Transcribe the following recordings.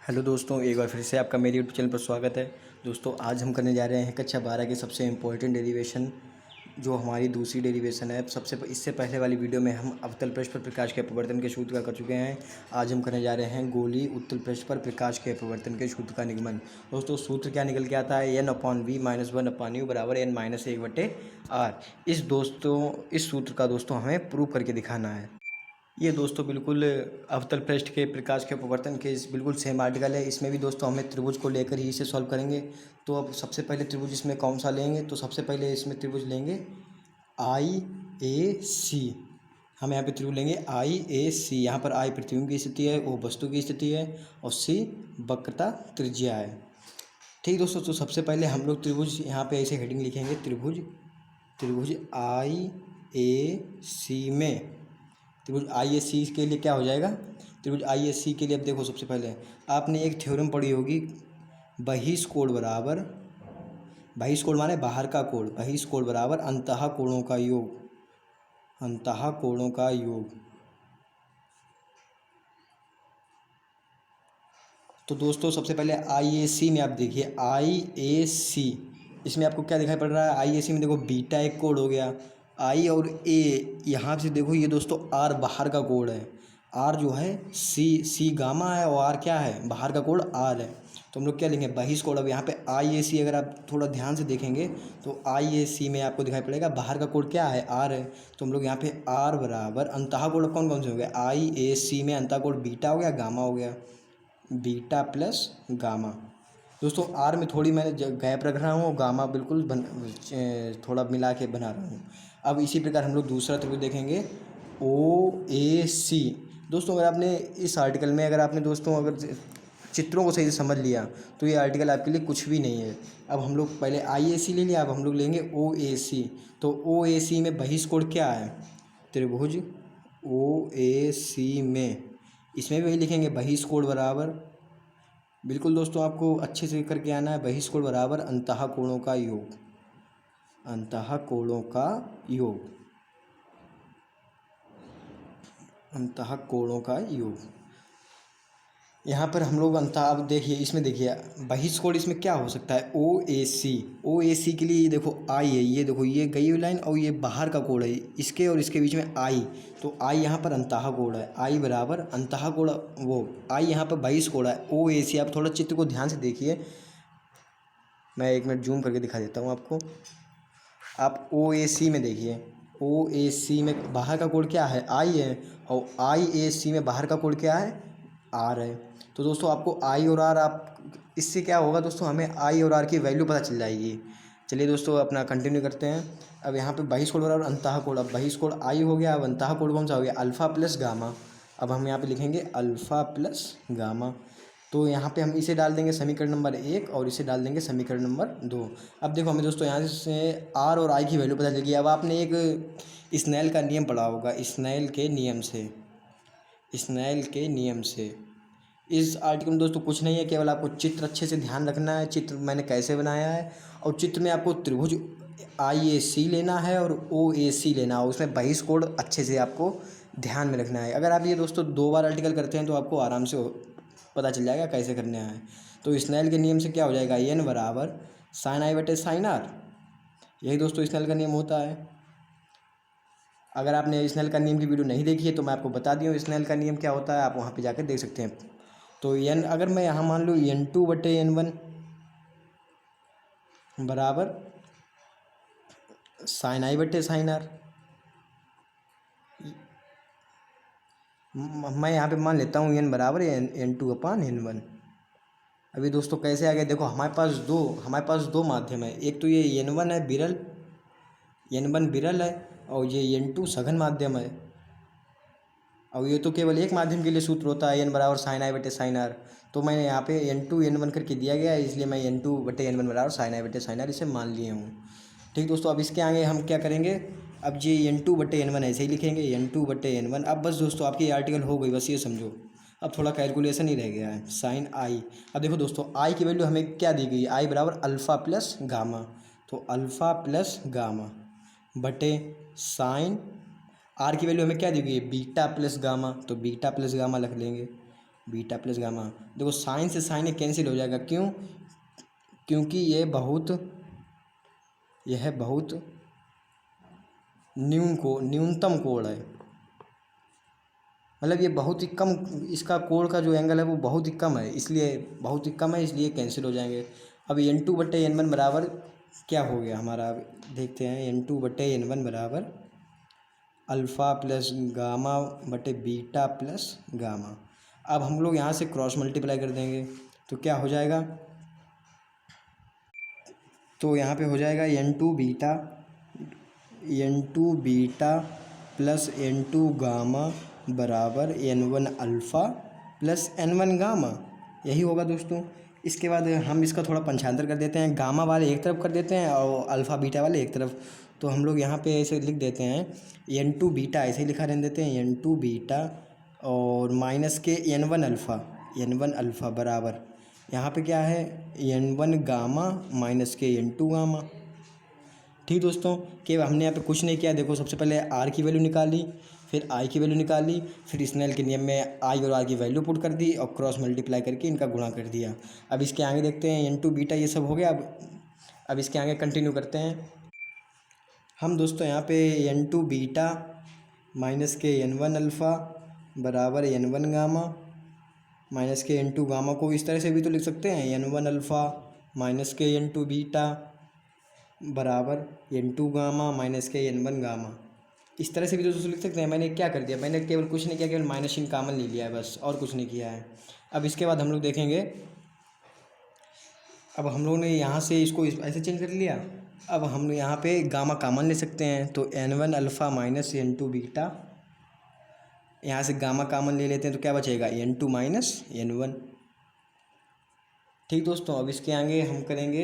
Hello दोस्तों, एक बार फिर से आपका मेरे यूट्यूब चैनल पर स्वागत है। दोस्तों, आज हम करने जा रहे हैं कक्षा 12 की सबसे इम्पोर्टेंट डेरिवेशन, जो हमारी दूसरी डेरिवेशन है। इससे पहले वाली वीडियो में हम अवतल पृष्ठ पर प्रकाश के अपवर्तन के सूत्र का कर चुके हैं। आज हम करने जा रहे हैं गोलीय उत्तल पृष्ठ पर प्रकाश के अपवर्तन के सूत्र का निगमन। दोस्तों, सूत्र क्या निकल के आता है? n/v-1/u बराबर n-1/r। इस सूत्र का दोस्तों हमें प्रूव करके दिखाना है। ये दोस्तों बिल्कुल अवतल पृष्ठ के प्रकाश के अपवर्तन के बिल्कुल सेम आर्टिकल है। इसमें भी दोस्तों हमें त्रिभुज को लेकर ही इसे सॉल्व करेंगे। तो अब सबसे पहले त्रिभुज इसमें कौन सा लेंगे? तो सबसे पहले इसमें त्रिभुज लेंगे IAC। हम यहाँ पे त्रिभुज लेंगे IAC। यहाँ पर I प्रतिबिंब की स्थिति है, O वस्तु की स्थिति है और C वक्रता त्रिज्या है। ठीक दोस्तों, तो सबसे पहले हम लोग त्रिभुज यहाँ पे ऐसे हेडिंग लिखेंगे, त्रिभुज IAC में त्रिभुज IAC के लिए क्या हो जाएगा? त्रिभुज IAC के लिए अब देखो, सबसे पहले आपने एक थ्योरम पढ़ी होगी, बहिष्कोण माने बाहर का कोण, बहिष्कोण बराबर अंतः कोणों का योग। तो दोस्तों सबसे पहले IAC में आप देखिए, IAC इसमें आपको क्या दिखाई पड़ रहा है? IAC में देखो बीटा एक कोण हो गया, I और A यहाँ से देखो, ये दोस्तों R बाहर का कोण है। R जो है C गामा है और R क्या है? बाहर का कोण R है। तो हम लोग क्या लेंगे? बहिष्कोण। अब यहाँ पे IAC अगर आप थोड़ा ध्यान से देखेंगे तो IAC में आपको दिखाई पड़ेगा बाहर का कोण क्या है? R है। तो हम लोग यहाँ पे R बराबर अंतः कोण कौन कौन से हो गए? IAC में अंतः कोण बीटा हो गया, गामा हो गया, बीटा प्लस गामा। दोस्तों आर में थोड़ी मैंने गैप रख रहा हूँ, गामा बिल्कुल थोड़ा मिला के बना रहा हूँ। अब इसी प्रकार हम लोग दूसरा त्रिभुज देखेंगे, OAC। दोस्तों अगर आपने इस आर्टिकल में अगर चित्रों को सही से समझ लिया तो ये आर्टिकल आपके लिए कुछ भी नहीं है। अब हम लोग पहले IAC ले लिया, अब हम लोग लेंगे OAC। तो OAC में बहिष्कोण क्या है? त्रिभुज OAC में इसमें भी वही लिखेंगे, बहिष्कोण बराबर, बिल्कुल दोस्तों आपको अच्छे से करके आना है, बहिष्कोण बराबर अंतः कोणों का योग। यहाँ पर हम लोग अब देखिए, इसमें देखिए बहिष्कोण इसमें क्या हो सकता है? OAC के लिए ये देखो I है, ये देखो ये गई हुई लाइन और ये बाहर का कोण है, इसके और इसके बीच में I। तो I यहाँ पर अंतः कोण है, I बराबर अंतः कोण, I यहाँ पर बहिष्कोण है, OAC। आप थोड़ा चित्र को ध्यान से देखिए, मैं एक मिनट जूम करके दिखा देता हूँ आपको। आप OAC में देखिए, OAC में बाहर का कोण क्या है? I है, और IAC में बाहर का कोण क्या है? R है। तो दोस्तों आपको I और R, आप इससे क्या होगा दोस्तों, हमें I और R की वैल्यू पता चल जाएगी। चलिए दोस्तों अपना कंटिन्यू करते हैं। अब यहाँ पे बहिष्कोण बराबर अंतः कोण, अब बहिष्कोण I हो गया, अब अंतः कोण कौन सा हो गया? Alpha plus gamma. अब हम यहाँ पे लिखेंगे अल्फ़ा प्लस गामा। तो यहाँ पे हम इसे डाल देंगे समीकरण नंबर 1 और इसे डाल देंगे समीकरण नंबर 2। अब देखो हमें दोस्तों यहाँ से R और I की वैल्यू पता चल गई। अब आपने एक स्नेल का नियम पढ़ा होगा, स्नेल के नियम से इस आर्टिकल में दोस्तों कुछ नहीं है, केवल आपको चित्र अच्छे से ध्यान रखना है, चित्र मैंने कैसे बनाया है। और चित्र में आपको त्रिभुज IAC लेना है और OAC लेना है, उसमें बहिष्कोण अच्छे से आपको ध्यान में रखना है। अगर आप ये दोस्तों 2 बार आर्टिकल करते हैं तो आपको आराम से पता चल जाएगा कैसे करना है। तो स्नेल के नियम से क्या हो जाएगा? n बराबर sin I बटे sin R। यही दोस्तों स्नेल का नियम होता है। अगर आपने स्नेल का नियम की वीडियो नहीं देखी है तो मैं आपको बता दी हूँ स्नेल का नियम क्या होता है, आप वहाँ पे जाकर देख सकते हैं। तो n अगर मैं यहाँ मान लूँ n2 बटे n1 बराबर sin I बटे sin R, मैं यहाँ पे मान लेता हूँ n बराबर n2/n1। अभी दोस्तों कैसे आ गए? देखो हमारे पास दो माध्यम है, एक तो ये n1 है विरल, n1 विरल है, और ये n2 सघन माध्यम है। और ये तो केवल एक माध्यम के लिए सूत्र होता है, n बराबर sin I बटे sin R। तो मैंने यहाँ पे n2 n1 करके दिया गया है, इसलिए मैं n2 बटे n1 बराबर sin I बटे sin R इसे मान लिए हूँ। ठीक दोस्तों, अब इसके आगे हम क्या करेंगे? अब ये n2 बटे n1 ऐसे ही लिखेंगे, n2 बटे n1। अब बस दोस्तों आपकी ये आर्टिकल हो गई, बस ये समझो। अब थोड़ा कैलकुलेशन ही रह गया है, sin I। अब देखो दोस्तों I की वैल्यू हमें क्या दी गई? I बराबर अल्फ़ा प्लस गामा। तो अल्फ़ा प्लस गामा बटे साइन R की वैल्यू हमें क्या दी गई है? Beta plus gamma. तो बीटा प्लस गामा लिख लेंगे। Beta plus gamma. देखो साइन से साइन ये कैंसिल हो जाएगा, क्यों? क्योंकि यह बहुत न्यूनतम कोण है, मतलब ये बहुत ही कम, इसका कोण का जो एंगल है वो बहुत ही कम है, इसलिए कैंसिल हो जाएंगे। अब n2/n1 बराबर क्या हो गया हमारा, अब देखते हैं। n2/n1 बराबर अल्फ़ा प्लस गामा बटे बीटा प्लस गामा। अब हम लोग यहाँ से क्रॉस मल्टीप्लाई कर देंगे तो क्या हो जाएगा, तो यहाँ पे हो जाएगा n2 beta plus n2 gamma बराबर n1 alpha plus n1 gamma, यही होगा दोस्तों। इसके बाद हम इसका थोड़ा पंचांतर कर देते हैं, गामा वाले एक तरफ कर देते हैं और अल्फ़ा बीटा वाले एक तरफ। तो हम लोग यहाँ पे ऐसे लिख देते हैं, n2 बीटा ऐसे ही लिखा रहने देते हैं, n2 बीटा और माइनस के n1 अल्फ़ा बराबर यहाँ पे क्या है, n1 गामा माइनस के n2 गामा। ठीक दोस्तों, कि हमने यहाँ पे कुछ नहीं किया। देखो सबसे पहले r की वैल्यू निकाली, फिर i की वैल्यू निकाली, फिर स्नेल के नियम में i और r की वैल्यू पुट कर दी और क्रॉस मल्टीप्लाई करके इनका गुणा कर दिया। अब इसके आगे देखते हैं, n2 बीटा ये सब हो गया। अब इसके आगे कंटिन्यू करते हैं हम दोस्तों। यहाँ पे n2 बीटा माइनस के n1 अल्फ़ा बराबर n1 गामा माइनस के n2 गामा को इस तरह से भी तो लिख सकते हैं, n1 अल्फ़ा माइनस के n2 बीटा बराबर n2 गामा माइनस के n1 गामा। इस तरह से भी दोस्तों लिख सकते हैं। मैंने क्या कर दिया, मैंने केवल कुछ नहीं किया, केवल माइनस चिन्ह कॉमन ले लिया है बस, और कुछ नहीं किया है। अब इसके बाद हम लोग देखेंगे, अब हम लोगों ने यहाँ से इसको ऐसे चेंज कर लिया। अब हम यहाँ पे गामा कॉमन ले सकते हैं, तो n1 alpha minus n2 beta, यहाँ से गामा कॉमन ले लेते हैं तो क्या बचेगा, n2 माइनस n1। ठीक दोस्तों, अब इसके आगे हम करेंगे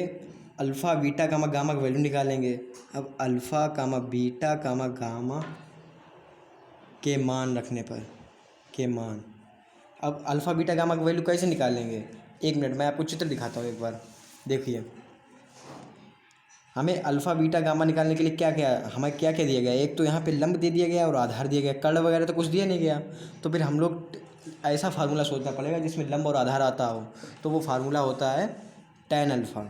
अल्फ़ा बीटा गामा का वैल्यू निकालेंगे। अब अल्फ़ा बीटा गामा के मान रखने पर अब अल्फ़ा बीटा गामा का वैल्यू कैसे निकालेंगे, 1 मिनट मैं आपको चित्र दिखाता हूँ एक बार। देखिए हमें अल्फ़ा बीटा गामा निकालने के लिए हमें क्या क्या दिया गया, एक तो यहाँ पे लंब दे दिया गया और आधार दिया गया, कर्ण वगैरह तो कुछ दिया नहीं गया। तो फिर हम लोग ऐसा फार्मूला सोचना पड़ेगा जिसमें लंब और आधार आता हो, तो वो फार्मूला होता है tan अल्फ़ा।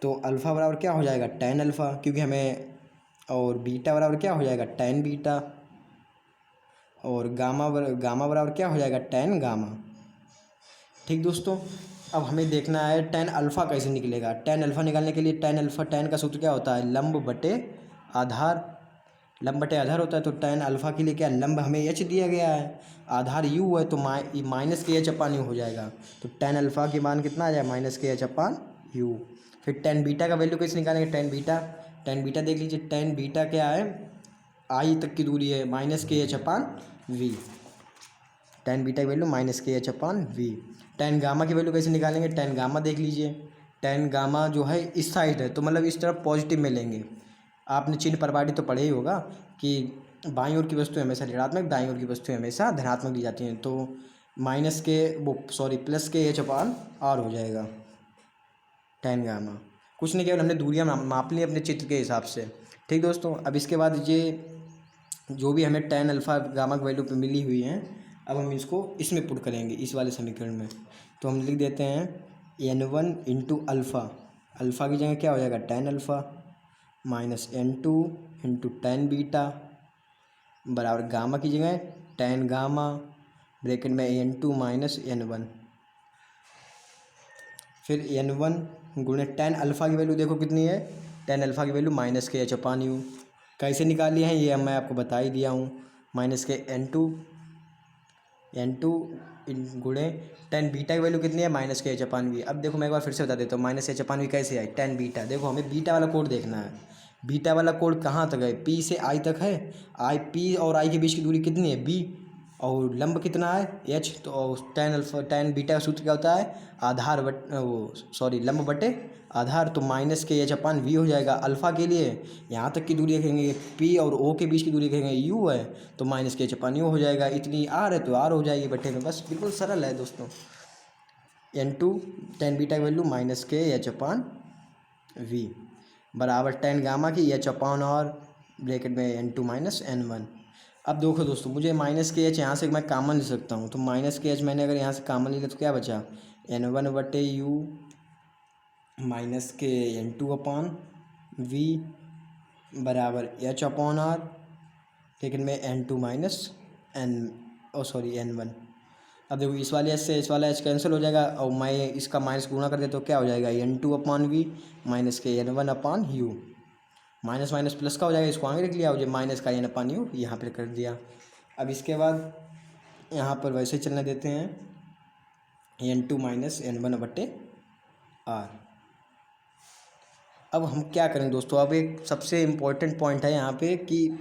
तो अल्फ़ा बराबर क्या हो जाएगा, tan अल्फ़ा, क्योंकि हमें, और बीटा बराबर क्या हो जाएगा, tan बीटा, और गामा बराबर क्या हो जाएगा, tan गामा। ठीक दोस्तों, अब हमें देखना है tan अल्फ़ा कैसे निकलेगा। tan अल्फ़ा निकालने के लिए tan का सूत्र क्या होता है, लंब बटे आधार होता है। तो tan अल्फ़ा के लिए क्या, लंब हमें h दिया गया है, आधार u है, तो माइनस के h/u हो जाएगा। तो tan अल्फ़ा की मान कितना आ जाएगा, माइनस के h/u। फिर tan बीटा का वैल्यू कैसे निकालेंगे, tan बीटा देख लीजिए, tan बीटा क्या है, i तक की दूरी है, माइनस के h/v। tan बीटा की वैल्यू माइनस के h/v। tan गामा की वैल्यू कैसे निकालेंगे, tan गामा देख लीजिए, tan गामा जो है इस साइड है, तो मतलब इस तरफ पॉजिटिव में लेंगे। आपने चिन्ह परिपाटी तो पढ़े ही होगा कि बाईं ओर की वस्तु हमेशा ऋणात्मक, दाईं ओर की वस्तु हमेशा धनात्मक दी जाती हैं। तो प्लस के h/r हो जाएगा tan गामा। कुछ नहीं, केवल हमने दूरियां माप ली अपने चित्र के हिसाब से। ठीक दोस्तों, अब इसके बाद ये जो भी हमें tan अल्फ़ा गामा की वैल्यू पे मिली हुई हैं, अब हम इसको इसमें पुट करेंगे, इस वाले समीकरण में। तो हम लिख देते हैं n1 इंटू अल्फ़ा की जगह क्या हो जाएगा, tan alpha minus n2 into tan beta बराबर गामा की जगह tan गामा, ब्रैकेट में n2 माइनस n1। फिर n1 गुणे tan अल्फ़ा की वैल्यू देखो कितनी है, tan अल्फ़ा की वैल्यू माइनस के h/u। कैसे निकाली है ये मैं आपको बता ही दिया हूँ, माइनस के n2 गुणे tan बीटा की वैल्यू कितनी है, माइनस के h/v। अब देखो मैं एक बार फिर से बता देता हूँ, माइनस h/v कैसे आई, tan बीटा। देखो हमें बीटा वाला कोड देखना है, बीटा वाला कोड कहाँ तक है, p से i तक है। p और i के बीच की दूरी कितनी है, b, और लंब कितना है, h। तो tan बीटा का सूत्र क्या होता है, लंब बटे आधार। तो माइनस के h/v हो जाएगा। अल्फ़ा के लिए यहाँ तक की दूरी रखेंगे, p और o के बीच की दूरी रखेंगे, u है, तो माइनस के h/u हो जाएगा। इतनी r है तो r हो जाएगी बटे में, बस बिल्कुल सरल है दोस्तों। n2 tan बीटा की वैल्यू माइनस के h/v बराबर tan गामा की h/r, ब्रैकेट में n2 माइनस n1। अब देखो दोस्तों, मुझे माइनस के एच यहाँ से मैं कामन ले सकता हूँ, तो माइनस के एच मैंने अगर यहाँ से कामन ले लिया तो क्या बचा, N1/U माइनस के N2/V बराबर H/R, लेकिन मैं N2 माइनस एन N1। अब देखो इस वाले एच से इस वाला एच कैंसिल हो जाएगा और मैं इसका माइनस गुणा कर दिया तो क्या हो जाएगा, N2/V माइनस के N1/U। माइनस माइनस प्लस का हो जाएगा, इसको आगे रख लिया, और माइनस का N/U यहाँ पर कर दिया। अब इसके बाद यहाँ पर वैसे चलने देते हैं N2 माइनस N1/R। अब हम क्या करें दोस्तों, अब एक सबसे इम्पोर्टेंट पॉइंट है यहाँ पे कि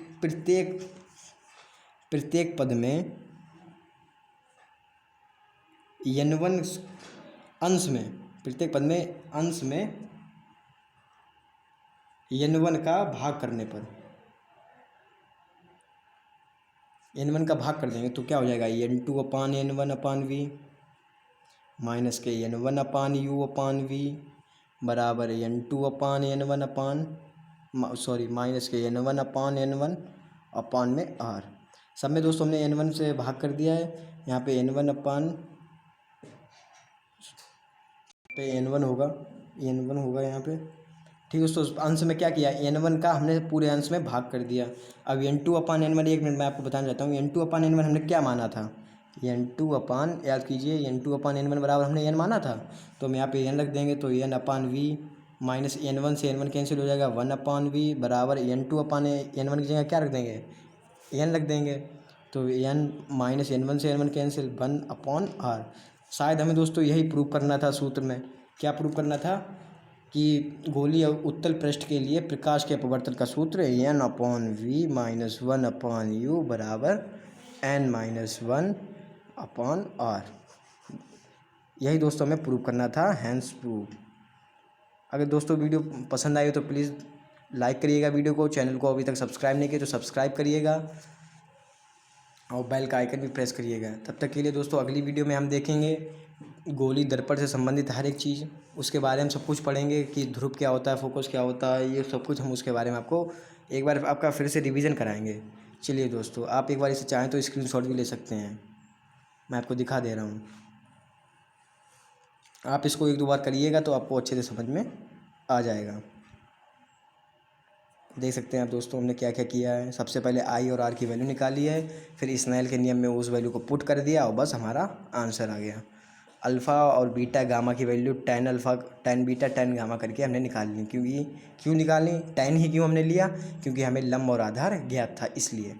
प्रत्येक पद में N1 अंश में, प्रत्येक पद में अंश में N1 का भाग करने पर, N1 का भाग कर देंगे तो क्या हो जाएगा, N2/N1/V माइनस के N1/U/V बराबर N2/N1 माइनस के N1/N1 में R। सब में दोस्तों हमने N1 से भाग कर दिया है, यहाँ पे N1 होगा, N1 होगा यहाँ पे। ठीक है दोस्तों, अंश में क्या किया, N1 का हमने पूरे अंश में भाग कर दिया। अब N2/N1, एक मिनट मैं आपको बताना चाहता हूँ, N2/N1 हमने क्या माना था, याद कीजिए N2/N1 बराबर हमने N माना था, तो हम यहाँ पे N रख देंगे तो N/V माइनस N1 से N1 कैंसिल हो जाएगा, 1/V बराबर N2/N1 की जगह क्या रख देंगे, N रख देंगे, तो N माइनस N1 से N1 कैंसिल 1/R। शायद हमें दोस्तों यही प्रूव करना था सूत्र में, क्या प्रूव करना था कि गोलीय उत्तल पृष्ठ के लिए प्रकाश के अपवर्तन का सूत्र N/V माइनस 1/U बराबर N-1/R। यही दोस्तों हमें प्रूव करना था, हैंस प्रूव। अगर दोस्तों वीडियो पसंद आई हो तो प्लीज़ लाइक करिएगा वीडियो को, चैनल को अभी तक सब्सक्राइब नहीं किया तो सब्सक्राइब करिएगा और बेल का आइकन भी प्रेस करिएगा। तब तक के लिए दोस्तों अगली वीडियो में हम देखेंगे गोली दर्पण से संबंधित हर एक चीज़, उसके बारे में सब कुछ पढ़ेंगे कि ध्रुव क्या होता है, फोकस क्या होता है, ये सब कुछ हम उसके बारे में आपको एक बार आपका फिर से रिवीजन कराएंगे। चलिए दोस्तों, आप एक बार इसे चाहें तो स्क्रीनशॉट भी ले सकते हैं, मैं आपको दिखा दे रहा हूँ। आप इसको 1-2 बार करिएगा तो आपको अच्छे से समझ में आ जाएगा। देख सकते हैं आप दोस्तों हमने क्या क्या किया है। सबसे पहले आई और आर की वैल्यू निकाली है, फिर स्नेल के नियम में उस वैल्यू को पुट कर दिया और बस हमारा आंसर आ गया। अल्फ़ा और बीटा गामा की value tan alpha tan beta tan gamma करके हमने निकाल ली। क्यों निकाली, tan ही क्यों हमने लिया, क्योंकि हमें लंब और आधार ज्ञात था इसलिए।